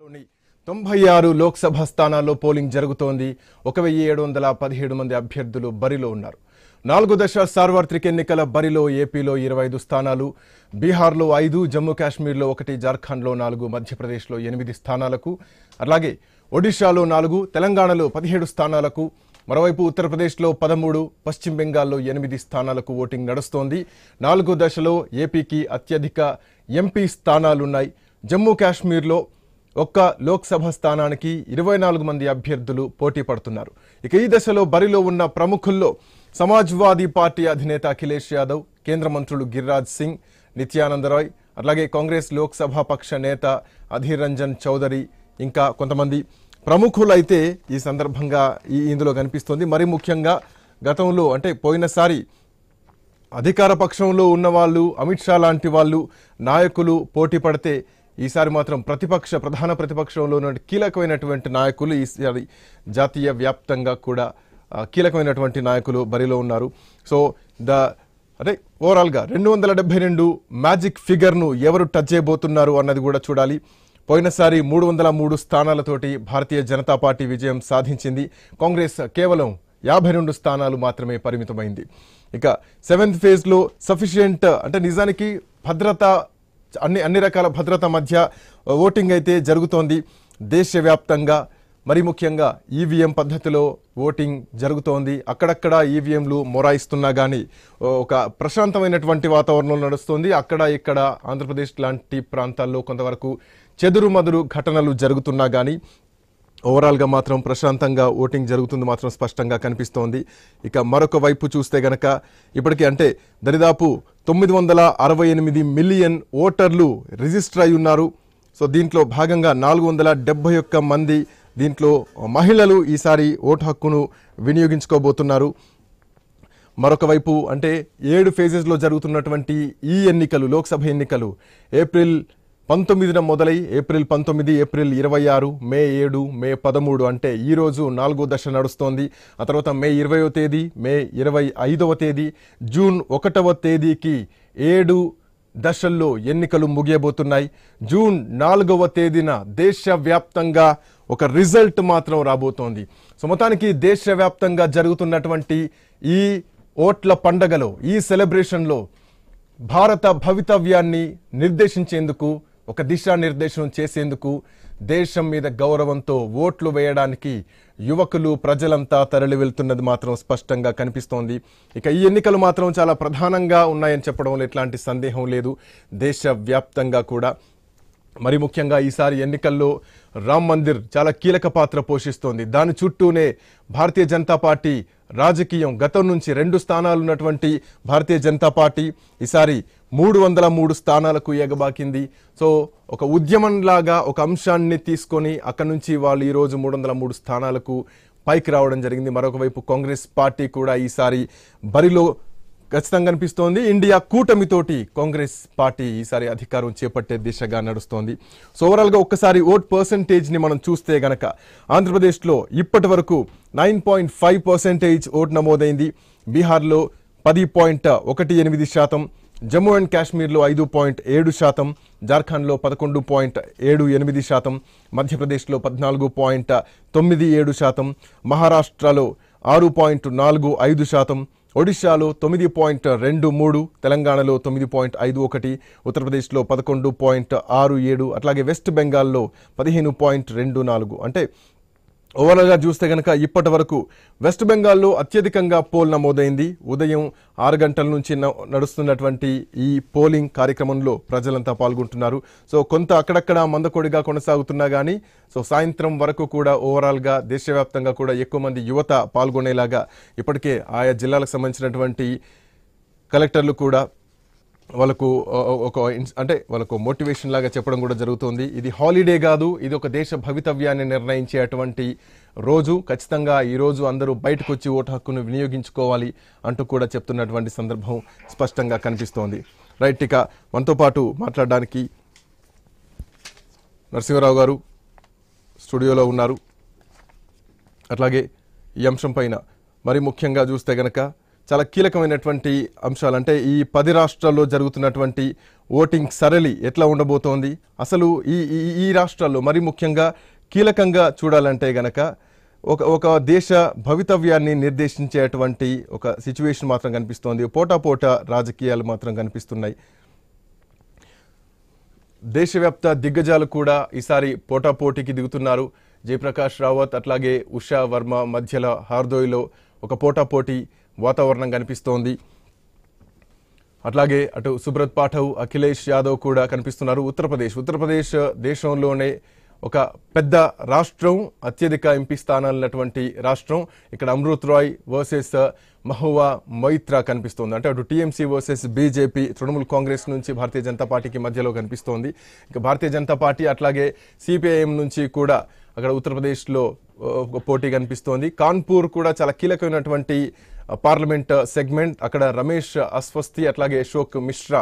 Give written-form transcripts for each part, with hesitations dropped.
96 లోక్సభ స్థానాల్లో పోలింగ్ జరుగుతోంది. 1717 మంది అభ్యర్థులు బరిలో ఉన్నారు. 4 దశ సార్వత్రిక ఎన్నికల బరిలో ఏపీలో 25 స్థానాలు, బీహార్లో 5, జమ్మూ కాశ్మీర్లో 1, జార్ఖండ్లో 4, మధ్యప్రదేశ్లో 8 స్థానాలకు, అలాగే ఒడిశాలో 4, తెలంగాణలో 17 స్థానాలకు, మరోవైపు ఉత్తరప్రదేశ్లో 13, పశ్చిమ బెంగాల్లో 8 స్థానాలకు ఓటింగ్ నడుస్తోంది. 4 దశలో ఏపీకి అత్యధిక ఎంపీ స్థానాలున్నాయి. జమ్మూ కాశ్మీర్లో ఒక్క లోక్సభ స్థానానికి 24 మంది అభ్యర్థులు పోటీ పడుతున్నారు. ఇక ఈ దశలో బరిలో ఉన్న ప్రముఖుల్లో సమాజ్వాదీ పార్టీ అధినేత అఖిలేష్ యాదవ్, కేంద్ర మంత్రులు గిరిరాజ్ సింగ్, నిత్యానంద రాయ్, అలాగే కాంగ్రెస్ లోక్సభ పక్ష నేత అధీర్ రంజన్ చౌదరి, ఇంకా కొంతమంది ప్రముఖులైతే ఈ సందర్భంగా ఇందులో కనిపిస్తోంది. మరి ముఖ్యంగా గతంలో అంటే పోయినసారి అధికార పక్షంలో ఉన్నవాళ్ళు, అమిత్ షా లాంటి వాళ్ళు నాయకులు పోటీ పడితే ఈసారి మాత్రం ప్రధాన ప్రతిపక్షంలో ఉన్న కీలకమైనటువంటి నాయకులు ఈసారి జాతీయ వ్యాప్తంగా కూడా కీలకమైనటువంటి నాయకులు బరిలో ఉన్నారు. సో ఓవరాల్గా 272 మ్యాజిక్ ఫిగర్ను ఎవరు టచ్ చేయబోతున్నారు అన్నది కూడా చూడాలి. పోయినసారి 303 స్థానాలతోటి భారతీయ జనతా పార్టీ విజయం సాధించింది. కాంగ్రెస్ కేవలం 52 స్థానాలు మాత్రమే పరిమితమైంది. ఇక 7th ఫేజ్లో సఫిషియెంట్ అంటే నిజానికి భద్రత అన్ని రకాల భద్రత మధ్య ఓటింగ్ అయితే జరుగుతోంది. దేశవ్యాప్తంగా మరి ముఖ్యంగా ఈవీఎం పద్ధతిలో ఓటింగ్ జరుగుతోంది. అక్కడక్కడ ఈవీఎంలు మొరాయిస్తున్నా కానీ ఒక ప్రశాంతమైనటువంటి వాతావరణంలో నడుస్తుంది. అక్కడ ఇక్కడ ఆంధ్రప్రదేశ్ లాంటి ప్రాంతాల్లో కొంతవరకు చెదురుమదురు ఘటనలు జరుగుతున్నా కానీ ఓవరాల్గా మాత్రం ప్రశాంతంగా ఓటింగ్ జరుగుతుంది మాత్రం స్పష్టంగా కనిపిస్తోంది. ఇక మరొక వైపు చూస్తే గనక ఇప్పటికీ అంటే దరిదాపు 968 మిలియన్ ఓటర్లు రిజిస్టర్ అయి ఉన్నారు. సో దీంట్లో భాగంగా 471 మంది దీంట్లో మహిళలు ఈసారి ఓటు హక్కును వినియోగించుకోబోతున్నారు. మరొక వైపు అంటే 7 ఫేజెస్లో జరుగుతున్నటువంటి ఈ ఎన్నికలు, లోక్సభ ఎన్నికలు ఏప్రిల్ 19న మొదలై ఏప్రిల్ 19, ఏప్రిల్ 26, మే 7, మే 13 అంటే ఈరోజు 4వ దశ నడుస్తోంది. ఆ తర్వాత మే 20వ తేదీ, మే 25వ తేదీ, జూన్ 1వ తేదీకి 7 దశల్లో ఎన్నికలు ముగియబోతున్నాయి. జూన్ 4వ తేదీన దేశవ్యాప్తంగా ఒక రిజల్ట్ మాత్రం రాబోతోంది. సో మొత్తానికి దేశవ్యాప్తంగా జరుగుతున్నటువంటి ఈ ఓట్ల పండగలో, ఈ సెలబ్రేషన్లో భారత భవితవ్యాన్ని నిర్దేశించేందుకు, ఒక దిశానిర్దేశం చేసేందుకు దేశం మీద గౌరవంతో ఓట్లు వేయడానికి యువకులు, ప్రజలంతా తరలి వెళ్తున్నది మాత్రం స్పష్టంగా కనిపిస్తోంది. ఇక ఈ ఎన్నికలు మాత్రం చాలా ప్రధానంగా ఉన్నాయని చెప్పడంలో ఎట్లాంటి సందేహం లేదు. దేశవ్యాప్తంగా కూడా మరి ముఖ్యంగా ఈసారి ఎన్నికల్లో రామ్ మందిర్ చాలా కీలక పాత్ర పోషిస్తోంది. దాని చుట్టూనే భారతీయ జనతా పార్టీ రాజకీయం గతం నుంచి 2 స్థానాలు ఉన్నటువంటి భారతీయ జనతా పార్టీ ఈసారి 303 స్థానాలకు ఎగబాకింది. సో ఒక ఉద్యమంలాగా ఒక అంశాన్ని తీసుకొని అక్కడి నుంచి వాళ్ళు ఈరోజు 303 స్థానాలకు పైకి రావడం జరిగింది. మరొక వైపు కాంగ్రెస్ పార్టీ కూడా ఈసారి బరిలో ఖచ్చితంగా కనిపిస్తోంది. ఇండియా కూటమితోటి కాంగ్రెస్ పార్టీ ఈసారి అధికారం చేపట్టే దిశగా నడుస్తోంది. సో ఓవరాల్గా ఒక్కసారి ఓట్ పర్సంటేజ్ని మనం చూస్తే గనక ఆంధ్రప్రదేశ్లో ఇప్పటి వరకు 9.5% ఓటు నమోదైంది. బీహార్లో 10.18%, జమ్మూ అండ్ కాశ్మీర్లో 5.7%, జార్ఖండ్లో 11.78%, మధ్యప్రదేశ్లో 14.97%, మహారాష్ట్రలో 6.45%, ఒడిశాలో 9.23%, తెలంగాణలో 9.51%, ఉత్తరప్రదేశ్లో 11.67%, అట్లాగే వెస్ట్ బెంగాల్లో 15.24%. అంటే ఓవరాల్గా చూస్తే కనుక ఇప్పటి వరకు వెస్ట్ బెంగాల్లో అత్యధికంగా పోల్ నమోదైంది. ఉదయం 6 గంటల నుంచి నడుస్తున్నటువంటి ఈ పోలింగ్ కార్యక్రమంలో ప్రజలంతా పాల్గొంటున్నారు. సో కొంత అక్కడక్కడ మందకొడిగా కొనసాగుతున్నా కానీ సో సాయంత్రం వరకు కూడా ఓవరాల్గా దేశవ్యాప్తంగా కూడా ఎక్కువ మంది యువత పాల్గొనేలాగా ఇప్పటికే ఆయా జిల్లాలకు సంబంధించినటువంటి కలెక్టర్లు కూడా వాళ్ళకు వాళ్ళకు మోటివేషన్ లాగా చెప్పడం కూడా జరుగుతుంది. ఇది హాలిడే కాదు, ఇది ఒక దేశ భవితవ్యాన్ని నిర్ణయించేటువంటి రోజు. ఖచ్చితంగా ఈరోజు అందరూ బయటకు వచ్చి ఓటు హక్కును వినియోగించుకోవాలి అంటూ కూడా చెప్తున్నటువంటి సందర్భం స్పష్టంగా కనిపిస్తోంది. రైట్, ఇక మనతో పాటు మాట్లాడడానికి నరసింహరావు గారు స్టూడియోలో ఉన్నారు. అట్లాగే ఈ అంశం పైన మరి ముఖ్యంగా చూస్తే గనక చాలా కీలకమైనటువంటి అంశాలు. అంటే ఈ 10 రాష్ట్రాల్లో జరుగుతున్నటువంటి ఓటింగ్ సరళి ఎట్లా ఉండబోతోంది, అసలు ఈ ఈ రాష్ట్రాల్లో మరి ముఖ్యంగా కీలకంగా చూడాలంటే గనక ఒక దేశ భవితవ్యాన్ని నిర్దేశించేటువంటి ఒక సిచ్యువేషన్ మాత్రం కనిపిస్తోంది. పోటాపోటా రాజకీయాలు మాత్రం కనిపిస్తున్నాయి. దేశవ్యాప్త దిగ్గజాలు కూడా ఈసారి పోటాపోటీకి దిగుతున్నారు. జయప్రకాష్ రావత్ అట్లాగే ఉషా వర్మ మధ్యలో హార్దోయ్లో ఒక పోటాపోటీ వాతావరణం కనిపిస్తోంది. అట్లాగే అటు సుబ్రత్ పాఠవ్, అఖిలేష్ యాదవ్ కూడా కనిపిస్తున్నారు. ఉత్తరప్రదేశ్ దేశంలోనే ఒక పెద్ద రాష్ట్రం, అత్యధిక ఎంపీ స్థానాలున్నటువంటి రాష్ట్రం. ఇక్కడ అమృత్ రాయ్ వర్సెస్ మహువా మొయిత్రా కనిపిస్తోంది. అంటే అటు TMC versus BJP, Trinamool Congress నుంచి భారతీయ జనతా పార్టీకి మధ్యలో కనిపిస్తోంది. ఇక భారతీయ జనతా పార్టీ అట్లాగే సిపిఐఎం నుంచి కూడా అక్కడ ఉత్తరప్రదేశ్లో పోటీ కనిపిస్తోంది. కాన్పూర్ కూడా చాలా కీలకమైనటువంటి పార్లమెంట్ సెగ్మెంట్. అక్కడ రమేష్ అస్వస్తి అట్లాగే అశోక్ మిశ్రా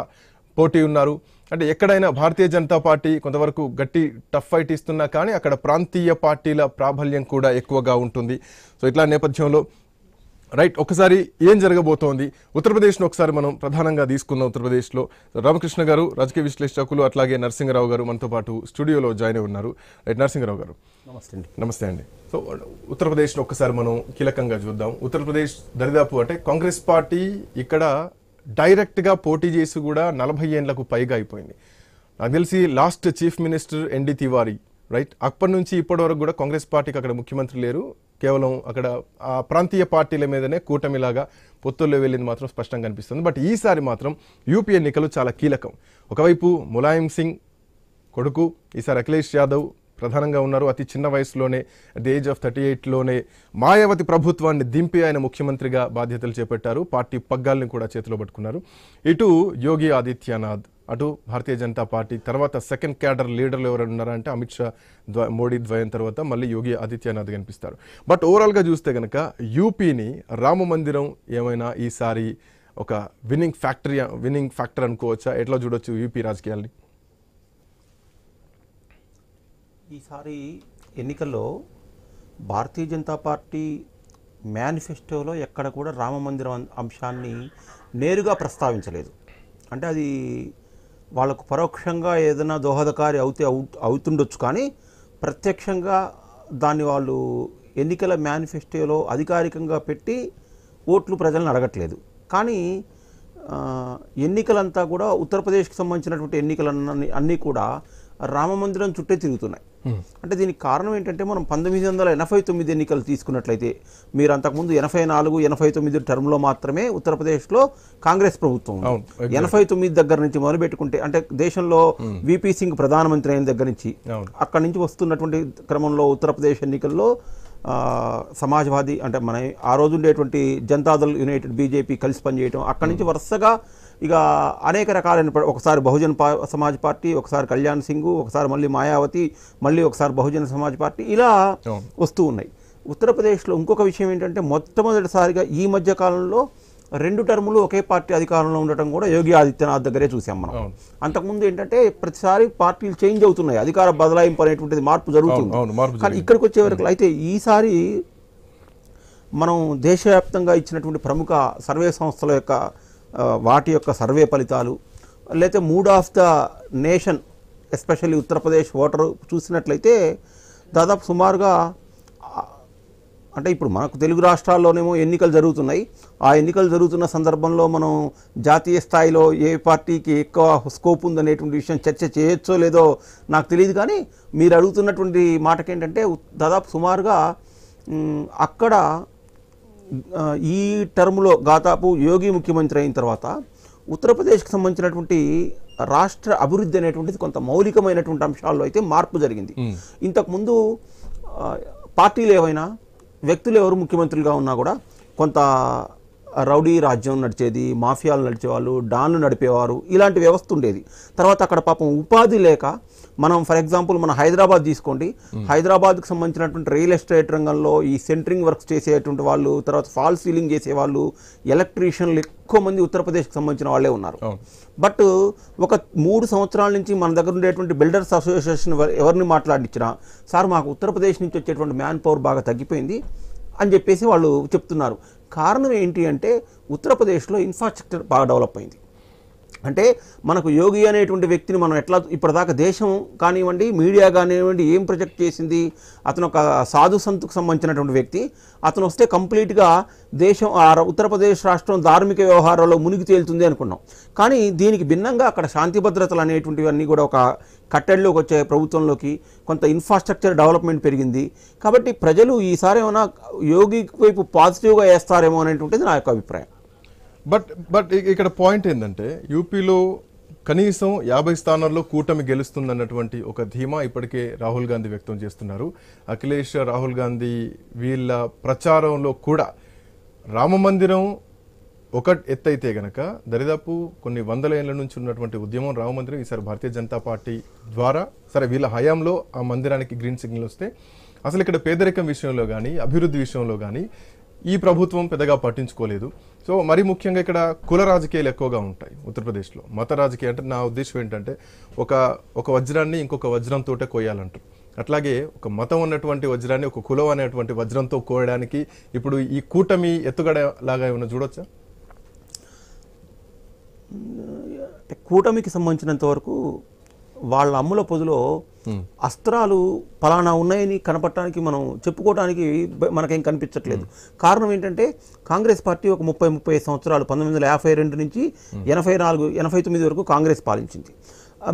పోటీ ఉన్నారు. అంటే ఎక్కడైనా భారతీయ జనతా పార్టీ కొంతవరకు గట్టి టఫ్ ఫైట్ ఇస్తున్నా కానీ అక్కడ ప్రాంతీయ పార్టీల ప్రాబల్యం కూడా ఎక్కువగా ఉంటుంది. సో ఇట్లా నేపథ్యంలో రైట్ ఒకసారి ఏం జరగబోతోంది ఉత్తరప్రదేశ్ను ఒకసారి మనం ప్రధానంగా తీసుకున్న ఉత్తరప్రదేశ్లో రామకృష్ణ గారు, రాజకీయ విశ్లేషకులు, అట్లాగే నరసింహరావు గారు మనతో పాటు స్టూడియోలో జాయిన్ అయి ఉన్నారు. రైట్ నరసింహరావు గారు నమస్తే అండి. సో ఉత్తరప్రదేశ్లో ఒక్కసారి మనం కీలకంగా చూద్దాం. ఉత్తరప్రదేశ్ దరిదాపు అంటే కాంగ్రెస్ పార్టీ ఇక్కడ డైరెక్ట్గా పోటీ చేసి కూడా 40 ఏళ్లకు పైగా అయిపోయింది. నాకు తెలిసి last chief minister N D Tiwari right అప్పటి నుంచి ఇప్పటి వరకు కూడా కాంగ్రెస్ పార్టీకి అక్కడ ముఖ్యమంత్రి లేరు. కేవలం అక్కడ ఆ ప్రాంతీయ పార్టీల మీదనే కూటమిలాగా పొత్తుల్లో వెళ్ళింది మాత్రం స్పష్టంగా కనిపిస్తుంది. బట్ ఈసారి మాత్రం యూపీ ఎన్నికలు చాలా కీలకం. ఒకవైపు ములాయం సింగ్ కొడుకు ఈసారి అఖిలేష్ యాదవ్ ప్రధానంగా ఉన్నారు. అతి చిన్న వయసులోనే అట్ ది ఏజ్ ఆఫ్ 38లోనే మాయావతి ప్రభుత్వాన్ని దింపి ఆయన ముఖ్యమంత్రిగా బాధ్యతలు చేపట్టారు. పార్టీ పగ్గాల్ని కూడా చేతిలో పట్టుకున్నారు. ఇటు యోగి ఆదిత్యనాథ్, అటు భారతీయ జనతా పార్టీ తర్వాత సెకండ్ క్యాడర్ లీడర్లు ఎవరైనా ఉన్నారంటే అమిత్ షా, మోడీ ద్వయం తర్వాత మళ్ళీ యోగి ఆదిత్యనాథ్ కనిపిస్తారు. బట్ ఓవరాల్గా చూస్తే కనుక యూపీని రామ మందిరం ఏమైనా ఈసారి ఒక విన్నింగ్ ఫ్యాక్టర్ అనుకోవచ్చా? ఎట్లా చూడొచ్చు యూపీ రాజకీయాల్ని? ఈసారి ఎన్నికల్లో భారతీయ జనతా పార్టీ మేనిఫెస్టోలో ఎక్కడ కూడా రామ మందిరం అంశాన్ని నేరుగా ప్రస్తావించలేదు. అంటే అది వాళ్ళకు పరోక్షంగా ఏదైనా దోహదకారి అవుతుండొచ్చు, కానీ ప్రత్యక్షంగా దాన్ని వాళ్ళు ఎన్నికల మేనిఫెస్టోలో అధికారికంగా పెట్టి ఓట్లు ప్రజలను అడగట్లేదు. కానీ ఎన్నికలంతా కూడా ఉత్తరప్రదేశ్కి సంబంధించినటువంటి ఎన్నికలన్నీ కూడా రామమందిరం చుట్టే తిరుగుతున్నాయి. అంటే దీనికి కారణం ఏంటంటే మనం 1989 ఎన్నికలు తీసుకున్నట్లయితే మీరు అంతకుముందు 84, 89 టర్మ్లో మాత్రమే ఉత్తరప్రదేశ్లో కాంగ్రెస్ ప్రభుత్వం. 89 దగ్గర నుంచి మొదలుపెట్టుకుంటే అంటే దేశంలో విపి సింగ్ ప్రధానమంత్రి అయిన దగ్గర నుంచి అక్కడి నుంచి వస్తున్నటువంటి క్రమంలో ఉత్తరప్రదేశ్ ఎన్నికల్లో సమాజ్వాదీ అంటే మన ఆ రోజు ఉండేటువంటి జనతాదళ్ యునైటెడ్ బీజేపీ కలిసి పనిచేయటం, అక్కడి నుంచి వరుసగా ఇక అనేక రకాలైన ఒకసారి బహుజన్ సమాజ్ పార్టీ, ఒకసారి కళ్యాణ్ సింగ్, ఒకసారి మళ్ళీ మాయావతి, మళ్ళీ ఒకసారి బహుజన్ సమాజ్ పార్టీ ఇలా వస్తూ ఉన్నాయి. ఉత్తరప్రదేశ్లో ఇంకొక విషయం ఏంటంటే మొట్టమొదటిసారిగా ఈ మధ్య కాలంలో 2 టర్ములు ఒకే పార్టీ అధికారంలో ఉండటం కూడా యోగి ఆదిత్యనాథ్ దగ్గరే చూసాం మనం. అంతకుముందు ఏంటంటే ప్రతిసారి పార్టీలు చేంజ్ అవుతున్నాయి, అధికార బదలాయింపు అనేటువంటిది మార్పు జరుగుతుంది. కానీ ఇక్కడికి వచ్చే వరకు అయితే ఈసారి మనం దేశవ్యాప్తంగా ఇచ్చినటువంటి ప్రముఖ సర్వే సంస్థల యొక్క వాటి యొక్క సర్వే ఫలితాలు లేకపోతే mood of the nation especially Uttar Pradesh voter చూసినట్లయితే దాదాపు సుమారుగా అంటే ఇప్పుడు మనకు తెలుగు రాష్ట్రాల్లోనేమో ఎన్నికలు జరుగుతున్నాయి. ఆ ఎన్నికలు జరుగుతున్న సందర్భంలో మనం జాతీయ స్థాయిలో ఏ పార్టీకి ఎక్కువ స్కోప్ ఉందనేటువంటి విషయం చర్చ చేయొచ్చో లేదో నాకు తెలియదు. కానీ మీరు అడుగుతున్నటువంటి మాటకేంటంటే దాదాపు సుమారుగా అక్కడ ఈ టర్మ్లో దాదాపు యోగి ముఖ్యమంత్రి అయిన తర్వాత ఉత్తరప్రదేశ్కి సంబంధించినటువంటి రాష్ట్ర అభివృద్ధి అనేటువంటిది కొంత మౌలికమైనటువంటి అంశాల్లో అయితే మార్పు జరిగింది. ఇంతకుముందు పార్టీలు ఏవైనా వ్యక్తులు ఎవరు ముఖ్యమంత్రులుగా ఉన్నా కూడా కొంత రౌడీ రాజ్యం నడిచేది, మాఫియాలు నడిచేవాళ్ళు, డాన్లు నడిపేవారు, ఇలాంటి వ్యవస్థ ఉండేది. తర్వాత అక్కడ పాపం ఉపాధి లేక మనం ఫర్ ఎగ్జాంపుల్ మన హైదరాబాద్ తీసుకోండి, హైదరాబాద్కి సంబంధించినటువంటి రియల్ ఎస్టేట్ రంగంలో ఈ సెంటరింగ్ వర్క్స్ చేసేటువంటి వాళ్ళు, తర్వాత ఫాల్ సీలింగ్ చేసేవాళ్ళు, ఎలక్ట్రీషియన్లు ఎక్కువ మంది ఉత్తరప్రదేశ్కి సంబంధించిన వాళ్ళే ఉన్నారు. బట్ ఒక 3 సంవత్సరాల నుంచి మన దగ్గర ఉండేటువంటి బిల్డర్స్ అసోసియేషన్ ఎవరిని మాట్లాడించినా సార్ మాకు ఉత్తరప్రదేశ్ నుంచి వచ్చేటువంటి మ్యాన్ పవర్ బాగా తగ్గిపోయింది అని చెప్పేసి వాళ్ళు చెప్తున్నారు. కారణం ఏంటి అంటే ఉత్తరప్రదేశ్లో ఇన్ఫ్రాస్ట్రక్చర్ బాగా డెవలప్ అయింది. అంటే మనకు యోగి అనేటువంటి వ్యక్తిని మనం ఎట్లా ఇప్పటిదాకా దేశం కానివ్వండి, మీడియా కానివ్వండి ఏం ప్రొజెక్ట్ చేసింది, అతను ఒక సాధు సంతుకు సంబంధించినటువంటి వ్యక్తి, అతను వస్తే కంప్లీట్గా దేశం ఉత్తరప్రదేశ్ రాష్ట్రం ధార్మిక వ్యవహారాల్లో మునిగి తేలుతుంది అనుకున్నాం. కానీ దీనికి భిన్నంగా అక్కడ శాంతి భద్రతలు అనేటువంటివన్నీ కూడా ఒక కట్టడిలోకి వచ్చాయి ప్రభుత్వంలోకి, కొంత ఇన్ఫ్రాస్ట్రక్చర్ డెవలప్మెంట్ పెరిగింది. కాబట్టి ప్రజలు ఈసారి ఏమైనా యోగి వైపు పాజిటివ్గా వేస్తారేమో అనేటువంటిది నా యొక్క అభిప్రాయం. బట్ ఇక్కడ పాయింట్ ఏంటంటే యూపీలో కనీసం 50 స్థానాల్లో కూటమి గెలుస్తుందన్నటువంటి ఒక ధీమా ఇప్పటికే రాహుల్ గాంధీ వ్యక్తం చేస్తున్నారు. అఖిలేష్, రాహుల్ గాంధీ వీళ్ళ ప్రచారంలో కూడా రామమందిరం ఒక ఎత్తైతే గనక దరిదాపు కొన్ని వందల ఏళ్ల నుంచి ఉన్నటువంటి ఉద్యమం రామమందిరం ఈసారి భారతీయ జనతా పార్టీ ద్వారా సరే వీళ్ళ హయాంలో ఆ మందిరానికి గ్రీన్ సిగ్నల్ వస్తే అసలు ఇక్కడ పేదరికం విషయంలో కానీ అభివృద్ధి విషయంలో కానీ ఈ ప్రభుత్వం పెద్దగా పట్టించుకోలేదు. సో మరి ముఖ్యంగా ఇక్కడ కుల రాజకీయాలు ఎక్కువగా ఉంటాయి ఉత్తరప్రదేశ్లో. మత రాజకీయం అంటే నా ఉద్దేశం ఏంటంటే ఒక వజ్రాన్ని ఇంకొక వజ్రంతో కోయాలంటారు. అట్లాగే ఒక మతం ఉన్నటువంటి వజ్రాన్ని ఒక కులం అనేటువంటి వజ్రంతో కోయడానికి ఇప్పుడు ఈ కూటమి ఎత్తుగడ లాగా ఏమైనా చూడొచ్చా? కూటమికి సంబంధించినంత వరకు వాళ్ళ అమ్ముల పొదులో అస్త్రాలు ఫలానా ఉన్నాయని కనపడటానికి మనం చెప్పుకోవడానికి మనకేం కనిపించట్లేదు. కారణం ఏంటంటే కాంగ్రెస్ పార్టీ ఒక 30-35 సంవత్సరాలు 1952 నుంచి 84-89 వరకు కాంగ్రెస్ పాలించింది.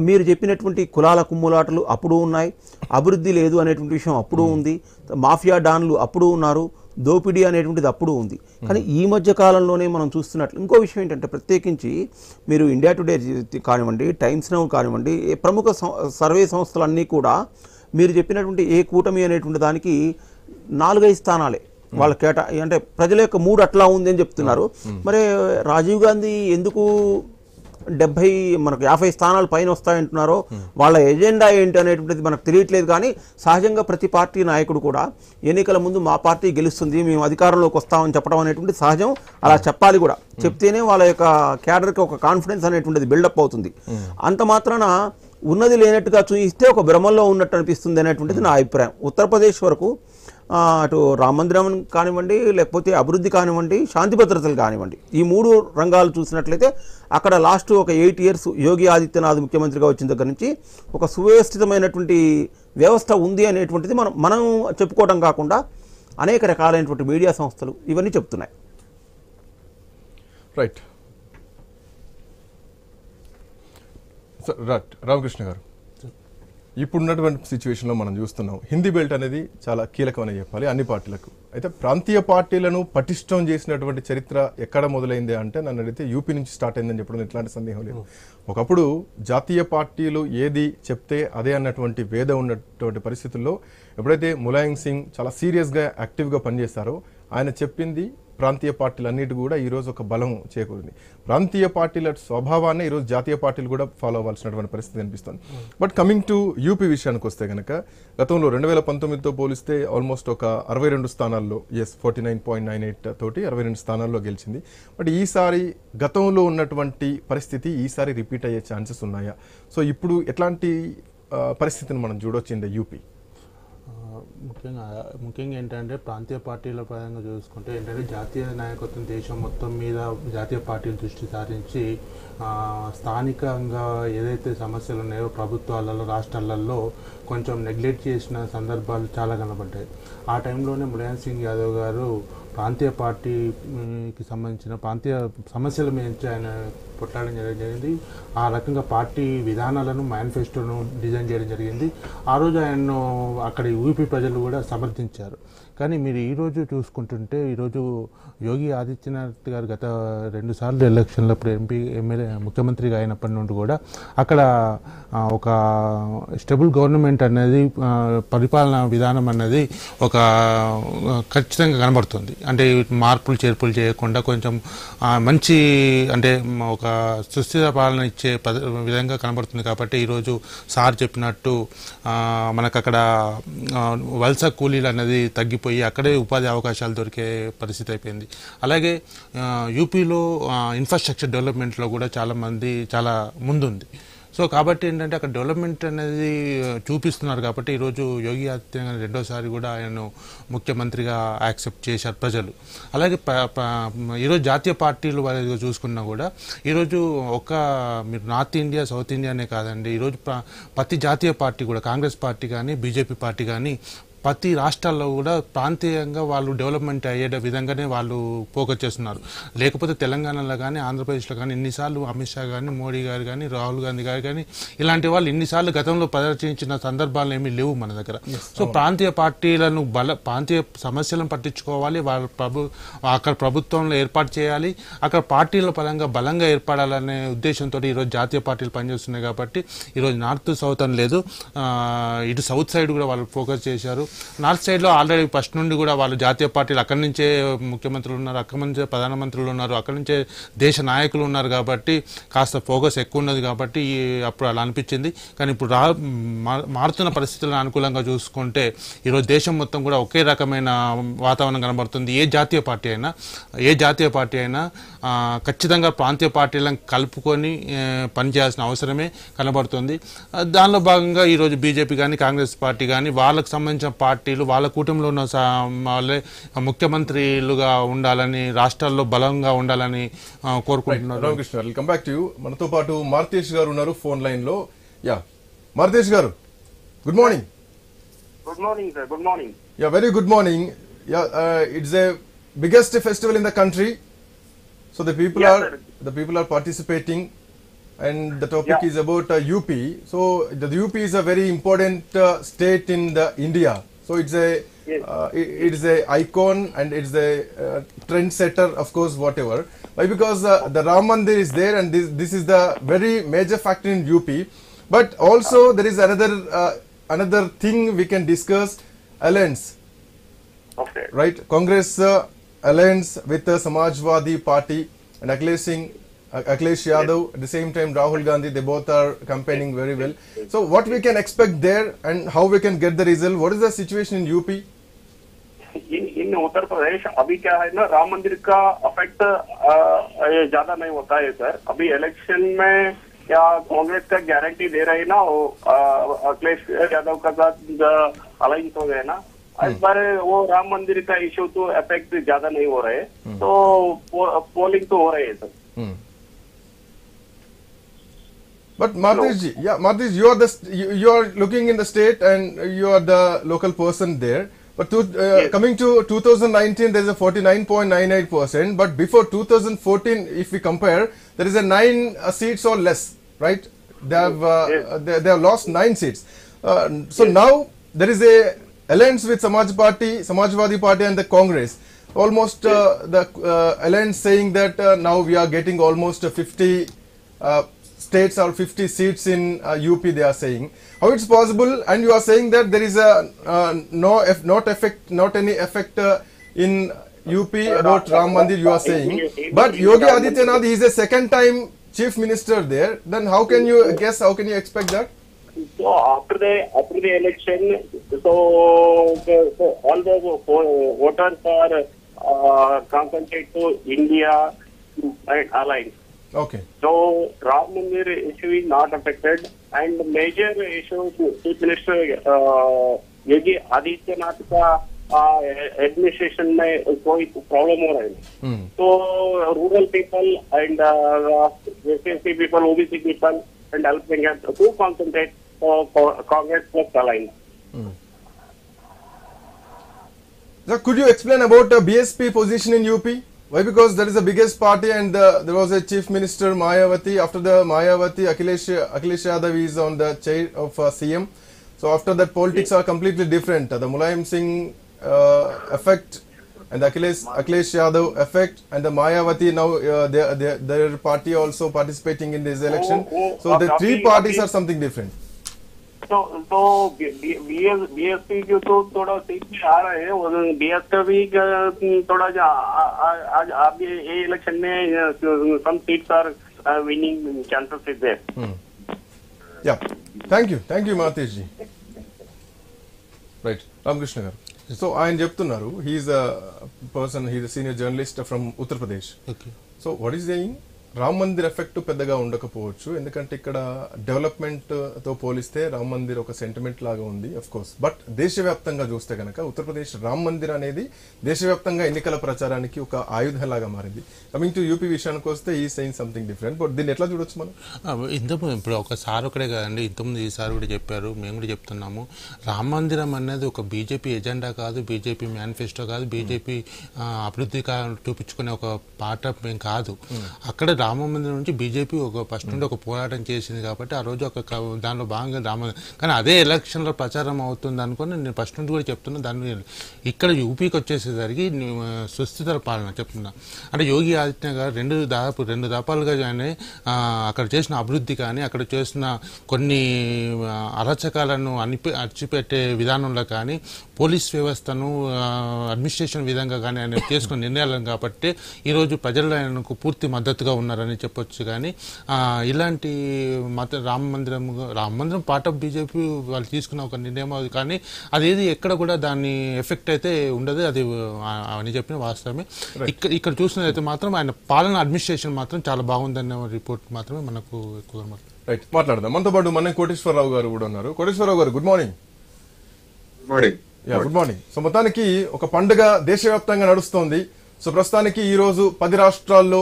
మీరు చెప్పినటువంటి కులాల కుమ్ములాటలు అప్పుడు ఉన్నాయి, అభివృద్ధి లేదు అనేటువంటి విషయం అప్పుడు ఉంది, మాఫియా డాన్లు అప్పుడు ఉన్నారు, దోపిడీ అనేటువంటిది అప్పుడు ఉంది. కానీ ఈ మధ్య కాలంలోనే మనం చూస్తున్నట్లు ఇంకో విషయం ఏంటంటే ప్రత్యేకించి మీరు ఇండియా టుడే కానివ్వండి, టైమ్స్ నౌ కానివ్వండి, ప్రముఖ సర్వే సంస్థలన్నీ కూడా మీరు చెప్పినటువంటి ఏ కూటమి అనేటువంటి దానికి 4-5 స్థానాలే వాళ్ళ అంటే ప్రజల యొక్క మూడు అట్లా ఉంది అని చెప్తున్నారు. మరి రాజీవ్ గాంధీ ఎందుకు 50 స్థానాలు పైన వస్తాయంటున్నారో వాళ్ళ ఎజెండా ఏంటి అనేటువంటిది మనకు తెలియట్లేదు. కానీ సహజంగా ప్రతి పార్టీ నాయకుడు కూడా ఎన్నికల ముందు మా పార్టీ గెలుస్తుంది, మేము అధికారంలోకి వస్తామని చెప్పడం అనేటువంటి సహజం. అలా చెప్పాలి కూడా, చెప్తేనే వాళ్ళ యొక్క క్యాడర్కి ఒక కాన్ఫిడెన్స్ అనేటువంటిది బిల్డప్ అవుతుంది. అంత మాత్రాన ఉన్నది లేనట్టుగా చూయిస్తే ఒక భ్రమంలో ఉన్నట్టు అనిపిస్తుంది అనేటువంటిది నా అభిప్రాయం. ఉత్తరప్రదేశ్ వరకు అటు రామ మందిరం కానివ్వండి, లేకపోతే అభివృద్ధి కానివ్వండి, శాంతి భద్రతలు కానివ్వండి, ఈ 3 రంగాలు చూసినట్లయితే అక్కడ లాస్ట్ ఒక 8 ఇయర్స్ యోగి ఆదిత్యనాథ్ ముఖ్యమంత్రిగా వచ్చిన దగ్గర నుంచి ఒక సువ్యవస్థితమైనటువంటి వ్యవస్థ ఉంది అనేటువంటిది మనం చెప్పుకోవడం కాకుండా అనేక రకాలైనటువంటి మీడియా సంస్థలు ఇవన్నీ చెప్తున్నాయి. రైట్ రామకృష్ణ గారు, ఇప్పుడున్నటువంటి సిచ్యువేషన్లో మనం చూస్తున్నాం హిందీ బెల్ట్ అనేది చాలా కీలకమని చెప్పాలి అన్ని పార్టీలకు. అయితే ప్రాంతీయ పార్టీలను పటిష్టం చేసినటువంటి చరిత్ర ఎక్కడ మొదలైంది అంటే నన్ను అడిగితే యూపీ నుంచి స్టార్ట్ అయిందని చెప్పడం ఎట్లాంటి సందేహం లేదు. ఒకప్పుడు జాతీయ పార్టీలు ఏది చెప్తే అదే అన్నటువంటి వేద ఉన్నటువంటి పరిస్థితుల్లో ఎప్పుడైతే ములాయం సింగ్ చాలా సీరియస్గా యాక్టివ్గా పనిచేస్తారో ఆయన చెప్పింది ప్రాంతీయ పార్టీలు అన్నిటి కూడా ఈరోజు ఒక బలం చేకూరింది. ప్రాంతీయ పార్టీల స్వభావాన్ని ఈరోజు జాతీయ పార్టీలు కూడా ఫాలో అవ్వాల్సినటువంటి పరిస్థితి కనిపిస్తుంది. బట్ కమింగ్ టు యూపీ విషయానికి వస్తే కనుక గతంలో 2019తో పోలిస్తే ఆల్మోస్ట్ ఒక 62 స్థానాల్లో 49.98 తోటి 62 స్థానాల్లో గెలిచింది. బట్ ఈసారి గతంలో ఉన్నటువంటి పరిస్థితి ఈసారి రిపీట్ అయ్యే ఛాన్సెస్ ఉన్నాయా? సో ఇప్పుడు ఎట్లాంటి పరిస్థితిని మనం చూడొచ్చింది యూపీ? ముఖ్యంగా ఏంటంటే ప్రాంతీయ పార్టీల పరంగా చూసుకుంటే ఏంటంటే జాతీయ నాయకత్వం దేశం మొత్తం మీద జాతీయ పార్టీలు దృష్టి సారించి స్థానికంగా ఏదైతే సమస్యలు ఉన్నాయో ప్రభుత్వాలలో రాష్ట్రాలలో కొంచెం నెగ్లెక్ట్ చేసిన సందర్భాలు చాలా కనబడ్డాయి. ఆ టైంలోనే ములాయం సింగ్ యాదవ్ గారు ప్రాంతీయ పార్టీకి సంబంధించిన ప్రాంతీయ సమస్యల మీద ఆయన కొట్లాడడం జరిగింది. ఆ రకంగా పార్టీ విధానాలను మేనిఫెస్టోను డిజైన్ చేయడం జరిగింది. ఆ రోజు ఆయన్ను అక్కడ యూపీ ప్రజలు కూడా సమర్థించారు. కానీ మీరు ఈరోజు చూసుకుంటుంటే ఈరోజు యోగి ఆదిత్యనాథ్ గారు గత 2 సార్లు ఎలక్షన్లప్పుడు ఎమ్మెల్యే ముఖ్యమంత్రిగా అయినప్పటి నుండి కూడా అక్కడ ఒక స్టేబుల్ గవర్నమెంట్ అనేది పరిపాలనా విధానం అన్నది ఒక ఖచ్చితంగా కనబడుతుంది. అంటే మార్పులు చేర్పులు చేయకుండా కొంచెం మంచి అంటే ఒక సుస్థిర పాలన ఇచ్చే విధంగా కనబడుతుంది. కాబట్టి ఈరోజు సార్ చెప్పినట్టు మనకు అక్కడ వలస కూలీలు అనేది తగ్గిపోయి అక్కడే ఉపాధి అవకాశాలు దొరికే పరిస్థితి అయిపోయింది. అలాగే యూపీలో ఇన్ఫ్రాస్ట్రక్చర్ డెవలప్మెంట్లో కూడా చాలా ముందుంది. సో కాబట్టి ఏంటంటే అక్కడ డెవలప్మెంట్ అనేది చూపిస్తున్నారు కాబట్టి ఈరోజు యోగి ఆదిత్యనాథ్ రెండోసారి కూడా ఆయనను ముఖ్యమంత్రిగా యాక్సెప్ట్ చేశారు ప్రజలు. అలాగే ఈరోజు జాతీయ పార్టీలు వారిగా చూసుకున్నా కూడా ఈరోజు మీరు నార్త్ ఇండియా సౌత్ ఇండియానే కాదండి, ఈరోజు ప్రతి జాతీయ పార్టీ కూడా కాంగ్రెస్ పార్టీ కానీ బీజేపీ పార్టీ కానీ ప్రతి రాష్ట్రాల్లో కూడా ప్రాంతీయంగా వాళ్ళు డెవలప్మెంట్ అయ్యే విధంగానే వాళ్ళు ఫోకస్ చేస్తున్నారు. లేకపోతే తెలంగాణలో కానీ ఆంధ్రప్రదేశ్లో కానీ ఎన్నిసార్లు అమిత్ షా కానీ మోడీ గారు కానీ రాహుల్ గాంధీ గారు కానీ ఇలాంటి వాళ్ళు ఎన్నిసార్లు గతంలో ప్రదర్శించిన సందర్భాలు ఏమీ లేవు మన దగ్గర. సో ప్రాంతీయ పార్టీలను ప్రాంతీయ సమస్యలను పట్టించుకోవాలి, అక్కడ ప్రభుత్వంలో ఏర్పాటు చేయాలి, అక్కడ పార్టీల పరంగా బలంగా ఏర్పడాలనే ఉద్దేశంతో ఈరోజు జాతీయ పార్టీలు పనిచేస్తున్నాయి. కాబట్టి ఈరోజు నార్త్ సౌత్ అని లేదు, ఇటు సౌత్ సైడ్ కూడా వాళ్ళు ఫోకస్ చేశారు. నార్త్ సైడ్లో ఆల్రెడీ ఫస్ట్ నుండి కూడా వాళ్ళు జాతీయ పార్టీలు అక్కడి నుంచే ముఖ్యమంత్రులు ఉన్నారు, అక్కడి నుంచే ప్రధానమంత్రులు ఉన్నారు, అక్కడి నుంచే దేశ నాయకులు ఉన్నారు. కాబట్టి కాస్త ఫోకస్ ఎక్కువ ఉన్నది కాబట్టి అప్పుడు అలా అనిపించింది. కానీ ఇప్పుడు మారుతున్న పరిస్థితులను అనుకూలంగా చూసుకుంటే ఈరోజు దేశం మొత్తం కూడా ఒకే రకమైన వాతావరణం కనబడుతుంది. ఏ జాతీయ పార్టీ అయినా ఖచ్చితంగా ప్రాంతీయ పార్టీలను కలుపుకొని పనిచేయాల్సిన అవసరమే కనబడుతుంది. దానిలో భాగంగా ఈరోజు బీజేపీ కానీ కాంగ్రెస్ పార్టీ కానీ వాళ్ళకు సంబంధించిన పార్టీలు వాళ్ళ కూటమిలో ఉన్న వాళ్ళే ముఖ్యమంత్రులుగా ఉండాలని, రాష్ట్రాల్లో బలంగా ఉండాలని కోరుకుంటున్నారు. రామకృష్ణ గారు, కమ్ బ్యాక్ టు యూ. మనతో పాటు మారుతేష్ గారు ఉన్నారు ఫోన్ లైన్ లో. యా మారుతేష్ గారు, good morning. Good morning sir. Good morning. Yeah, very good morning. Yeah, it's a biggest festival in the country. So the people are participating, and the topic is about UP. So the UP is a very important state in the India. So it's a icon and it's a trendsetter, of course, whatever. Why? Because the Ram Mandir is there, and this is the very major factor in UP. But also there is another thing we can discuss: alliance. Okay. Right? Congress alliance with the Samajwadi Party and Akhilesh Yadav, at the same time Rahul Gandhi, they both are campaigning very well. So what we can expect there and how we can get the result? What is the situation in UP? in Uttar Pradesh अभी क्या है ना, राम मंदिर का affect ज्यादा नहीं होता है सर. अभी इलेक्शन में क्या कांग्रेस का गारंटी दे रही ना, वो अखिलेश यादव का साथ अलायंस हो गए ना, इस बार वो राम मंदिर का इश्यू तो इफेक्ट ज्यादा नहीं हो रहे, तो पोलिंग तो हो रही है sir. But Martish ji, Martish, you are looking in the state and you are the local person there. But Yes. coming to 2019, there is a 49.98%. But before 2014, if we compare, there is a 9 seats or less, right? They have lost 9 seats. So now there is a alliance with Samajwadi Party and the Congress. Almost the alliance saying that now we are getting almost 50 states or 50 seats in UP, they are saying. How it's possible? And you are saying that there is a not any effect in UP about Ram Mandir, you are saying. But Yogi Adityanath, he is a second time chief minister there. Then how can you guess, how can you expect that? So after the election, so all the voters are concentrated to India and alliance. Okay. So Ram Mandir issue is not affected, and major issue Chief Minister Yogi Adityanath का administration में कोई problem हो रहा है. So rural people and SC people, OBC people and helping us to concentrate Congress plus alliance. So could you explain about BSP position in UP? Why? Because that is the biggest party, and there was a chief minister Mayawati. After the Mayawati, Akhilesh Yadav is on the chair of CM. So after that, politics are completely different. The Mulayam Singh effect and the Akhilesh Yadav effect, and the Mayawati now their party also participating in this election. So the three parties are something different. तो BSP जो तो थोड़ा seat में आ रहे हैं, और BSP थोड़ा आज आप ये इलेक्शन में some seats are winning chances is there. Yeah, thank you Martish ji. Right, Ramakrishna garu. So ఆయన చెప్తున్నారు, he is a senior journalist from Uttar Pradesh. Okay. So what is saying? Ram Mandir effect పెద్దగా ఉండకపోవచ్చు, ఎందుకంటే ఇక్కడ development తో పోలిస్తే రామ్ మందిర్ ఒక sentiment లాగా ఉంది అఫ్ కోర్స్. బట్ దేశవ్యాప్తంగా చూస్తే కనుక ఉత్తరప్రదేశ్ రామ్ మందిర్ అనేది దేశవ్యాప్తంగా ఎన్నికల ప్రచారానికి ఒక ఆయుధంలాగా మారింది. కమింగ్ టు యూపీ విషయానికి వస్తే ఈ సెయింగ్ సంథింగ్ డిఫరెంట్. బట్ దీన్ని ఎట్లా చూడొచ్చు మనం? ఇంతకుముందు ఇప్పుడు ఒకసారి ఒకటే కదండి, ఇంతకుముందు ఈసారి కూడా చెప్పారు, మేము కూడా చెప్తున్నాము. రామ మందిరం అనేది ఒక బీజేపీ ఎజెండా కాదు, బీజేపీ మేనిఫెస్టో కాదు, బీజేపీ అభివృద్ధి చూపించుకునే ఒక పార్ట్ ఆఫ్ మేము కాదు. అక్కడ రామ మందిరం నుంచి బీజేపీ ఒక ఫస్ట్ నుండి ఒక పోరాటం చేసింది కాబట్టి ఆ రోజు ఒక దానిలో భాగంగా కానీ అదే ఎలక్షన్లో ప్రచారం అవుతుంది అనుకుని నేను ఫస్ట్ నుండి కూడా చెప్తున్నా. దాన్ని ఇక్కడ యూపీకి వచ్చేసేసరికి సుస్థిర పాలన చెప్తున్నా. అంటే యోగి ఆదిత్యనాథ్ గారు రెండు దఫాలుగా కానీ అక్కడ చేసిన అభివృద్ధి కానీ అక్కడ చేసిన కొన్ని అరాచకాలను అణిచిపెట్టే విధానంలో కానీ పోలీస్ వ్యవస్థను అడ్మినిస్ట్రేషన్ విధంగా కానీ ఆయన చేసుకున్న నిర్ణయాలను కాబట్టి ఈరోజు ప్రజలు ఆయనకు పూర్తి మద్దతుగా ఉన్నారని చెప్పొచ్చు. కానీ ఇలాంటి రామ మందిరం పార్ట్ ఆఫ్ బీజేపీ వాళ్ళు తీసుకున్న ఒక నిర్ణయం, కానీ అదేది ఎక్కడ కూడా దాని ఎఫెక్ట్ అయితే ఉండదు. అది అని చెప్పిన వాస్తవమే. ఇక్కడ చూసినదైతే మాత్రం ఆయన పాలన అడ్మినిస్ట్రేషన్ మాత్రం చాలా బాగుందన్న రిపోర్ట్ మాత్రమే మనకు ఎక్కువ. రైట్, మాట్లాడదాం. మనతో పాటు మన కోటేశ్వరరావు గారు కూడా ఉన్నారు. కోటేశ్వరరావు గారు, good morning. Good morning. So మొత్తానికి ఒక పండుగ దేశవ్యాప్తంగా నడుస్తోంది. సో ప్రస్తుతానికి ఈ రోజు 10 రాష్ట్రాల్లో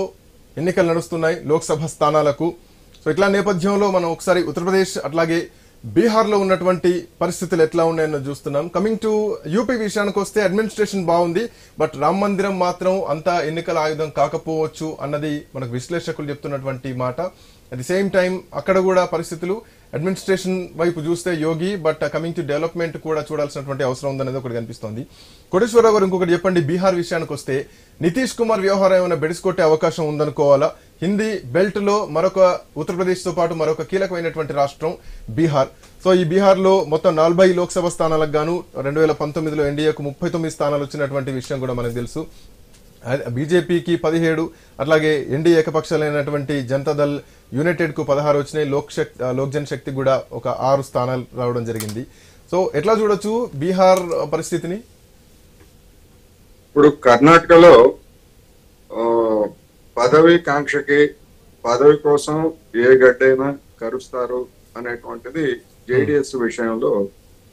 ఎన్నికలు నడుస్తున్నాయి లోక్సభ స్థానాలకు. సో ఇట్లా నేపథ్యంలో మనం ఒకసారి ఉత్తరప్రదేశ్ అట్లాగే బీహార్లో ఉన్నటువంటి పరిస్థితులు ఎట్లా ఉన్నాయని చూస్తున్నాం. కమింగ్ టు యూపీ విషయానికి వస్తే అడ్మినిస్ట్రేషన్ బాగుంది, బట్ రామ మందిరం మాత్రం అంత ఎన్నికల ఆయుధం కాకపోవచ్చు అన్నది మనకు విశ్లేషకులు చెప్తున్నటువంటి మాట. అట్ ది సేమ్ టైం అక్కడ కూడా పరిస్థితులు అడ్మినిస్ట్రేషన్ వైపు చూస్తే యోగి, బట్ కమింగ్ టు డెవలప్మెంట్ కూడా చూడాల్సినటువంటి అవసరం ఉందనేది ఒకటి కనిపిస్తోంది. కోటేశ్వరరావు గారు, ఇంకొకటి చెప్పండి. బీహార్ విషయానికి వస్తే నితీష్ కుమార్ వ్యవహారం ఏమైనా బెడిసికొట్టే అవకాశం ఉందనుకోవాలా? హిందీ బెల్ట్ లో మరొక ఉత్తరప్రదేశ్ తో పాటు మరొక కీలకమైనటువంటి రాష్ట్రం బీహార్. సో ఈ బీహార్ లో మొత్తం 40 లోక్సభ స్థానాలకు గాను 2019లో ఎన్డీఏకు 39 స్థానాలు వచ్చినటువంటి విషయం కూడా మనకు తెలుసు. బీజేపీకి 17, అట్లాగే ఎన్డీఏ ఏకపక్షాలైనటువంటి జనతాదళ్ యునైటెడ్ కు 16 వచ్చినాయి. లోక్ జన్ శక్తి కూడా ఒక 6 స్థానాలు రావడం జరిగింది. సో ఎట్లా చూడొచ్చు బీహార్ పరిస్థితిని? ఇప్పుడు కర్ణాటకలో పదవి కాంక్షకి పదవి కోసం ఏ గడ్డైనా కరుస్తారు అనేటువంటిది జేడీఎస్ విషయంలో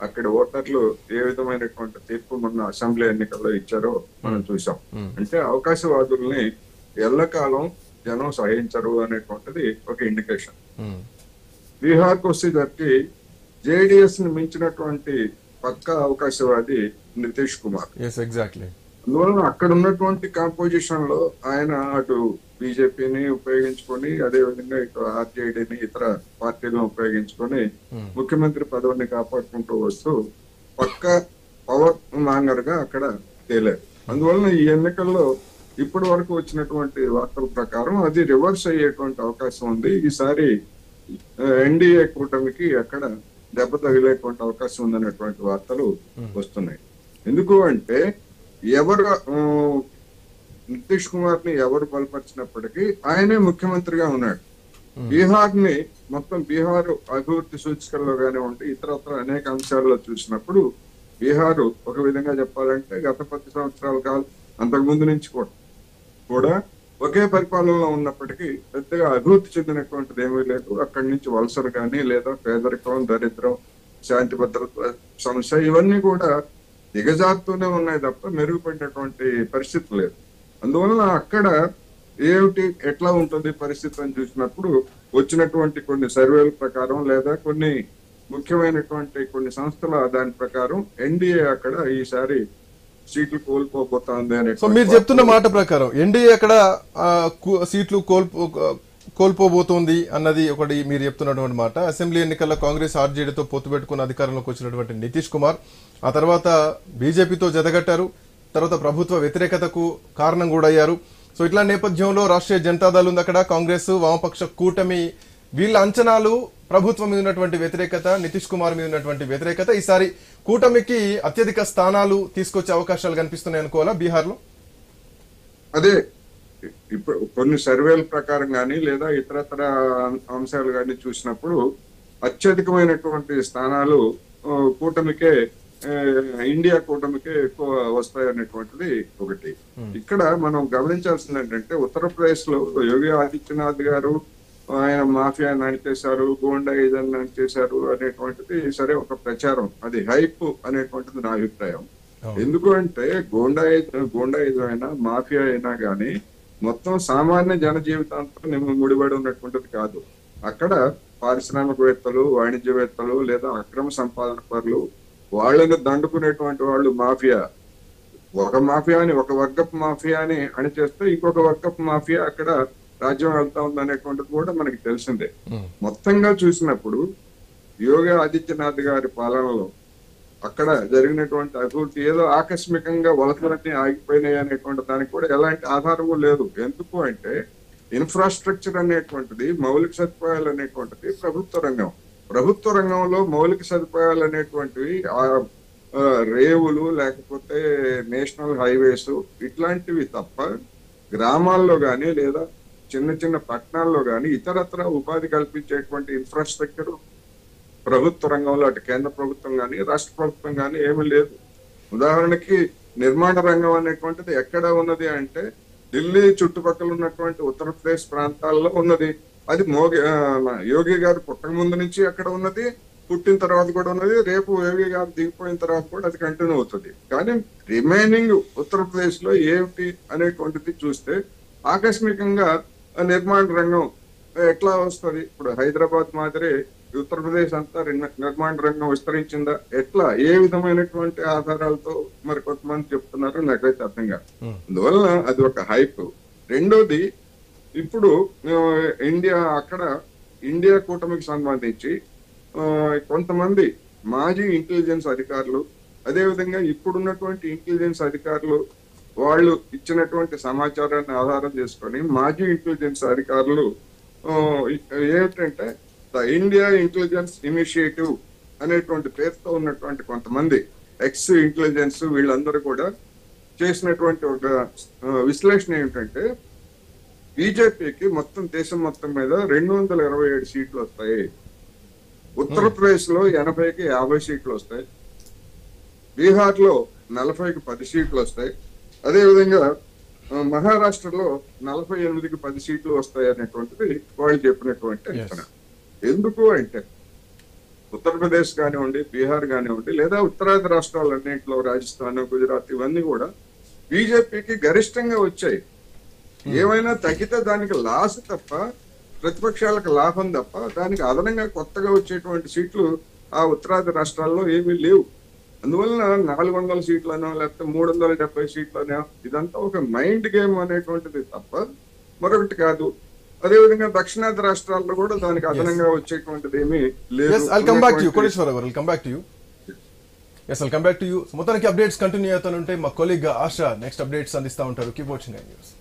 అక్కడ ఓటర్లు ఏ విధమైనటువంటి తీర్పు మొన్న అసెంబ్లీ ఎన్నికల్లో ఇచ్చారో మనం చూసాం. అంటే అవకాశవాదుల్ని ఎల్లకాలం జనం సహించరు అనేటువంటిది ఒక ఇండికేషన్. బీహార్కు వచ్చేసరికి జేడీఎస్ ని మించినటువంటి పక్కా అవకాశవాది నితీష్ కుమార్. ఎగ్జాక్ట్లీ. అందువలన అక్కడ ఉన్నటువంటి కాంపోజిషన్ లో ఆయన అటు బీజేపీని ఉపయోగించుకొని, అదే విధంగా ఇటు ఆర్జేడీని ఇతర పార్టీలను ఉపయోగించుకొని ముఖ్యమంత్రి పదవిని కాపాడుకుంటూ వస్తూ పక్క పవర్ మాంగర్ గా అక్కడ తేలారు. అందువలన ఈ ఎన్నికల్లో ఇప్పటి వరకు వచ్చినటువంటి వార్తల ప్రకారం అది రివర్స్ అయ్యేటువంటి అవకాశం ఉంది. ఈసారి ఎన్డీఏ కూటమికి అక్కడ దెబ్బ తగిలేటువంటి అవకాశం ఉందనేటువంటి వార్తలు వస్తున్నాయి. ఎందుకు అంటే ఎవరు నితీష్ కుమార్ ని ఎవరు బలపరిచినప్పటికీ ఆయనే ముఖ్యమంత్రిగా ఉన్నాడు. బీహార్ ని మొత్తం బీహార్ అభివృద్ధి సూచికల్లో కానివ్వండి, ఇతరత్ర అనేక అంశాల్లో చూసినప్పుడు బీహార్ ఒక విధంగా చెప్పాలంటే గత 10 సంవత్సరాల కాలం అంతకుముందు నుంచి కూడా ఒకే పరిపాలనలో ఉన్నప్పటికీ పెద్దగా అభివృద్ధి చెందినటువంటిది ఏమీ లేదు. అక్కడి నుంచి వలసలు కానీ లేదా పేదరికం, దరిద్రం, శాంతి భద్రత సమస్య ఇవన్నీ కూడా దిగజారుతూనే ఉన్నాయి తప్ప మెరుగుపడినటువంటి పరిస్థితి లేదు. అందువలన అక్కడ ఏమిటి ఎట్లా ఉంటుంది పరిస్థితి అని చూసినప్పుడు వచ్చినటువంటి కొన్ని సర్వేల ప్రకారం లేదా కొన్ని ముఖ్యమైనటువంటి కొన్ని సంస్థల దాని ప్రకారం ఎన్డీఏ అక్కడ ఈసారి సీట్లు కోల్పోబోతోంది అనే. సో మీరు చెప్తున్న మాట ప్రకారం ఎన్డీఏ అక్కడ సీట్లు కోల్పోబోతోంది అన్నది ఒకటి మీరు చెప్తున్నటువంటి మాట. అసెంబ్లీ ఎన్నికల్లో కాంగ్రెస్ ఆర్జేడీతో పొత్తు పెట్టుకుని అధికారంలోకి వచ్చినటువంటి నితీష్ కుమార్ ఆ తర్వాత బీజేపీతో జతగట్టారు, తర్వాత ప్రభుత్వ వ్యతిరేకతకు కారణం కూడా అయ్యారు. సో ఇట్లా నేపథ్యంలో రాష్ట్రీయ జనతాదళ్ ఉంది అక్కడ, కాంగ్రెస్ వామపక్ష కూటమి, వీళ్ళ అంచనాలు ప్రభుత్వం మీద ఉన్నటువంటి వ్యతిరేకత, నితీష్ కుమార్ మీద ఉన్నటువంటి వ్యతిరేకత ఈసారి కూటమికి అత్యధిక స్థానాలు తీసుకొచ్చే అవకాశాలు కనిపిస్తున్నాయి అనుకోవాలా బీహార్ లో? అదే ఇప్పుడు కొన్ని సర్వేల ప్రకారం కానీ లేదా ఇతరతర అంశాలు కానీ చూసినప్పుడు అత్యధికమైనటువంటి స్థానాలు కూటమికే ఇండియా కూటమికి ఎక్కువ వస్తాయి అనేటువంటిది ఒకటి. ఇక్కడ మనం గమనించాల్సింది ఏంటంటే ఉత్తరప్రదేశ్ లో యోగి ఆదిత్యనాథ్ గారు ఆయన మాఫియా నడిచేశారు, గోండాయిజం నడిచేశారు అనేటువంటిది సరే ఒక ప్రచారం, అది హైప్ అనేటువంటిది నా అభిప్రాయం. ఎందుకు అంటే గోండాయిజం అయినా మాఫియా అయినా గానీ మొత్తం సామాన్య జన జీవితాంతో ముడిపడి ఉన్నటువంటిది కాదు. అక్కడ పారిశ్రామికవేత్తలు, వాణిజ్యవేత్తలు లేదా అక్రమ సంపాదన పరులు, వాళ్ళని దండుకునేటువంటి వాళ్ళు మాఫియా. ఒక మాఫియాని, ఒక వర్గపు మాఫియాని అణిచేస్తే ఇంకొక వర్గపు మాఫియా అక్కడ రాజ్యం వెళ్తా ఉంది అనేటువంటిది కూడా మనకి తెలిసిందే. మొత్తంగా చూసినప్పుడు యోగి ఆదిత్యనాథ్ గారి పాలనలో అక్కడ జరిగినటువంటి అభివృద్ధి ఏదో ఆకస్మికంగా వలసలన్నీ ఆగిపోయినాయి అనేటువంటి దానికి కూడా ఎలాంటి ఆధారము లేదు. ఎందుకు అంటే ఇన్ఫ్రాస్ట్రక్చర్ అనేటువంటిది, మౌలిక సదుపాయాలు అనేటువంటిది ప్రభుత్వ రంగంలో మౌలిక సదుపాయాలు అనేటువంటివి రేవులు లేకపోతే నేషనల్ హైవేస్ ఇట్లాంటివి తప్ప గ్రామాల్లో గాని లేదా చిన్న చిన్న పట్టణాల్లో గాని ఇతరత్ర ఉపాధి కల్పించేటువంటి ఇన్ఫ్రాస్ట్రక్చర్ ప్రభుత్వ రంగంలో అటు కేంద్ర ప్రభుత్వం గాని రాష్ట్ర ప్రభుత్వం గాని ఏమీ లేదు. ఉదాహరణకి నిర్మాణ రంగం అనేటువంటిది ఎక్కడ ఉన్నది అంటే ఢిల్లీ చుట్టుపక్కల ఉన్నటువంటి ఉత్తరప్రదేశ్ ప్రాంతాల్లో ఉన్నది. అది యోగి గారు పుట్టక ముందు నుంచి అక్కడ ఉన్నది, పుట్టిన తర్వాత కూడా ఉన్నది, రేపు యోగి గారు దిగిపోయిన తర్వాత కూడా అది కంటిన్యూ అవుతుంది. కానీ రిమైనింగ్ ఉత్తరప్రదేశ్ లో ఏమిటి అనేటువంటిది చూస్తే ఆకస్మికంగా నిర్మాణ రంగం ఎట్లా వస్తుంది? ఇప్పుడు హైదరాబాద్ మాదిరి ఉత్తరప్రదేశ్ అంతా నిర్మాణ రంగం విస్తరించిందా? ఎట్లా, ఏ విధమైనటువంటి ఆధారాలతో మరి కొంతమంది చెప్తున్నారో నాకైతే అర్థం కాదు. అందువలన అది ఒక హైప్. రెండోది, ఇప్పుడు ఇండియా కూటమికి సంబంధించి కొంతమంది మాజీ ఇంటెలిజెన్స్ అధికారులు, అదేవిధంగా ఇప్పుడున్నటువంటి ఇంటెలిజెన్స్ అధికారులు వాళ్ళు ఇచ్చినటువంటి సమాచారాన్ని ఆధారం చేసుకొని మాజీ ఇంటెలిజెన్స్ అధికారులు ఏమిటంటే ద ఇండియా ఇంటెలిజెన్స్ ఇనిషియేటివ్ అనేటువంటి పేరుతో ఉన్నటువంటి కొంతమంది ఎక్స్ ఇంటెలిజెన్స్ వీళ్ళందరూ కూడా చేసినటువంటి ఒక విశ్లేషణ ఏమిటంటే బీజేపీకి మొత్తం దేశం మొత్తం మీద 227 సీట్లు వస్తాయి. ఉత్తరప్రదేశ్ లో 80కి 50 సీట్లు వస్తాయి. బీహార్ లో 40కి 10 సీట్లు వస్తాయి. అదేవిధంగా మహారాష్ట్రలో 48కి 10 సీట్లు వస్తాయి అనేటువంటిది వాళ్ళు చెప్పినటువంటి అంచనా. ఎందుకు అంటే ఉత్తరప్రదేశ్ కానివ్వండి, బీహార్ కానివ్వండి, లేదా ఉత్తరాది రాష్ట్రాలన్నింటిలో రాజస్థాన్, గుజరాత్ ఇవన్నీ కూడా బీజేపీకి గరిష్టంగా వచ్చాయి. ఏమైనా తగ్గితే దానికి లాస్ తప్ప, ప్రతిపక్షాలకు లాభం తప్ప దానికి అదనంగా కొత్తగా వచ్చేటువంటి సీట్లు ఆ ఉత్తరాది రాష్ట్రాల్లో ఏమీ లేవు. అందువలన 400 సీట్లనో లేకపోతే 370 సీట్లనో ఇదంతా ఒక మైండ్ గేమ్ అనేటువంటిది తప్ప మరొకటి కాదు. అదేవిధంగా దక్షిణాది రాష్ట్రాల్లో కూడా దానికి అదనంగా వచ్చేటువంటిది ఏమీ లేదు. మొత్తానికి అప్డేట్స్ కంటిన్యూ అవుతానంటే మా కొలీగ్ ఆశ నెక్స్ట్ అప్డేట్స్ అందిస్తా ఉంటారు. Keep watching news.